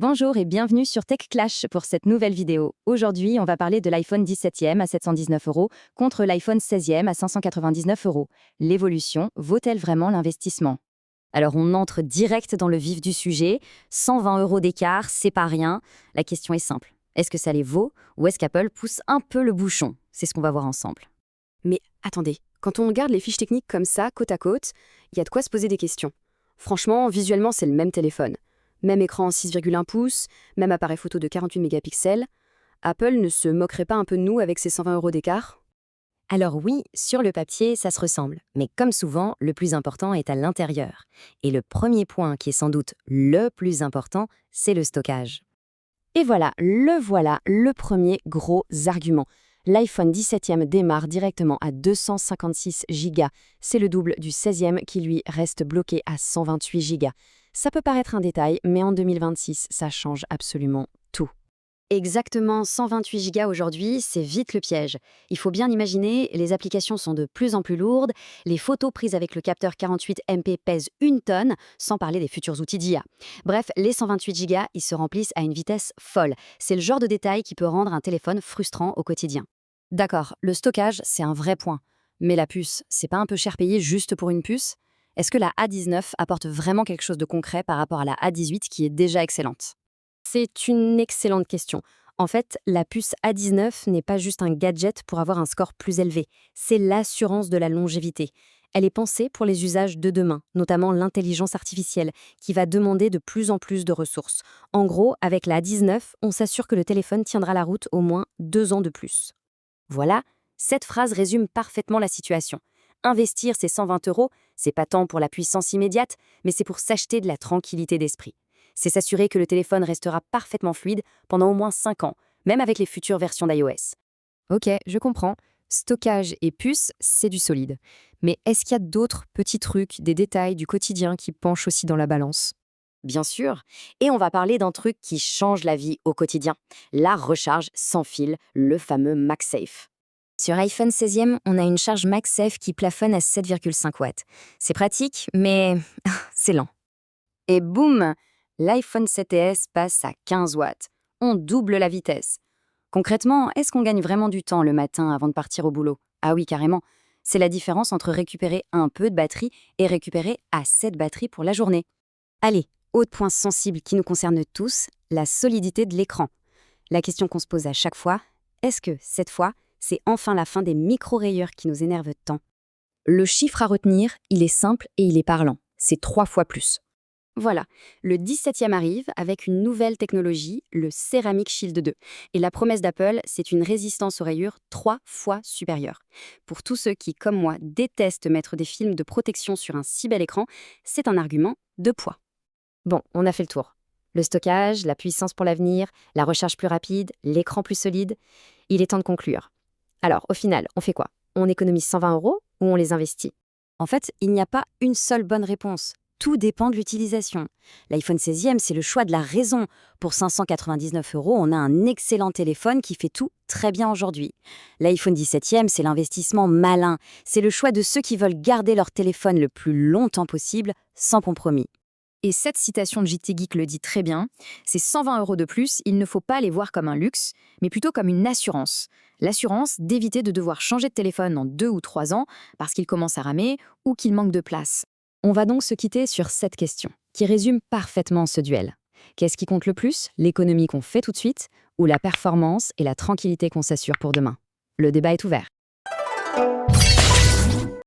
Bonjour et bienvenue sur Tech Clash pour cette nouvelle vidéo. Aujourd'hui, on va parler de l'iPhone 17e à 719 € contre l'iPhone 16e à 599 €. L'évolution vaut-elle vraiment l'investissement? Alors on entre direct dans le vif du sujet. 120 € d'écart, c'est pas rien. La question est simple. Est-ce que ça les vaut ou est-ce qu'Apple pousse un peu le bouchon? C'est ce qu'on va voir ensemble. Mais attendez, quand on regarde les fiches techniques comme ça, côte à côte, il y a de quoi se poser des questions. Franchement, visuellement, c'est le même téléphone. Même écran 6,1 pouces, même appareil photo de 48 mégapixels. Apple ne se moquerait pas un peu de nous avec ses 120 € d'écart? Alors oui, sur le papier, ça se ressemble. Mais comme souvent, le plus important est à l'intérieur. Et le premier point qui est sans doute le plus important, c'est le stockage. Et voilà, le premier gros argument. L'iPhone 17e démarre directement à 256 Go. C'est le double du 16e qui lui reste bloqué à 128 Go. Ça peut paraître un détail, mais en 2026, ça change absolument tout. Exactement 128 Go aujourd'hui, c'est vite le piège. Il faut bien imaginer, les applications sont de plus en plus lourdes, les photos prises avec le capteur 48 MP pèsent 1 tonne, sans parler des futurs outils d'IA. Bref, les 128 Go, ils se remplissent à une vitesse folle. C'est le genre de détail qui peut rendre un téléphone frustrant au quotidien. D'accord, le stockage, c'est un vrai point. Mais la puce, c'est pas un peu cher payé juste pour une puce? Est-ce que la A19 apporte vraiment quelque chose de concret par rapport à la A18 qui est déjà excellente? C'est une excellente question. En fait, la puce A19 n'est pas juste un gadget pour avoir un score plus élevé, c'est l'assurance de la longévité. Elle est pensée pour les usages de demain, notamment l'intelligence artificielle, qui va demander de plus en plus de ressources. En gros, avec la A19, on s'assure que le téléphone tiendra la route au moins 2 ans de plus. Voilà, cette phrase résume parfaitement la situation. Investir ces 120 €, c'est pas tant pour la puissance immédiate, mais c'est pour s'acheter de la tranquillité d'esprit. C'est s'assurer que le téléphone restera parfaitement fluide pendant au moins 5 ans, même avec les futures versions d'iOS. Ok, je comprends. Stockage et puce, c'est du solide. Mais est-ce qu'il y a d'autres petits trucs, des détails du quotidien qui penchent aussi dans la balance? Bien sûr, et on va parler d'un truc qui change la vie au quotidien, la recharge sans fil, le fameux MagSafe. Sur iPhone 16e, on a une charge MagSafe qui plafonne à 7,5 watts. C'est pratique, mais c'est lent. Et boum, l'iPhone 7S passe à 15 watts. On double la vitesse. Concrètement, est-ce qu'on gagne vraiment du temps le matin avant de partir au boulot? Ah oui, carrément. C'est la différence entre récupérer un peu de batterie et récupérer assez de batterie pour la journée. Allez, autre point sensible qui nous concerne tous, la solidité de l'écran. La question qu'on se pose à chaque fois, est-ce que, cette fois, c'est enfin la fin des micro-rayures qui nous énervent tant? Le chiffre à retenir, il est simple et il est parlant. C'est 3 fois plus. Voilà, le 17e arrive avec une nouvelle technologie, le Ceramic Shield 2. Et la promesse d'Apple, c'est une résistance aux rayures 3 fois supérieure. Pour tous ceux qui, comme moi, détestent mettre des films de protection sur un si bel écran, c'est un argument de poids. Bon, on a fait le tour. Le stockage, la puissance pour l'avenir, la recharge plus rapide, l'écran plus solide. Il est temps de conclure. Alors, au final, on fait quoi? On économise 120 € ou on les investit? En fait, il n'y a pas une seule bonne réponse. Tout dépend de l'utilisation. L'iPhone 16e, c'est le choix de la raison. Pour 599 €, on a un excellent téléphone qui fait tout très bien aujourd'hui. L'iPhone 17e, c'est l'investissement malin. C'est le choix de ceux qui veulent garder leur téléphone le plus longtemps possible, sans compromis. Et cette citation de JT Geek le dit très bien, ces 120 € de plus, il ne faut pas les voir comme un luxe, mais plutôt comme une assurance. L'assurance d'éviter de devoir changer de téléphone en 2 ou 3 ans parce qu'il commence à ramer ou qu'il manque de place. On va donc se quitter sur cette question, qui résume parfaitement ce duel. Qu'est-ce qui compte le plus, l'économie qu'on fait tout de suite, ou la performance et la tranquillité qu'on s'assure pour demain? Le débat est ouvert.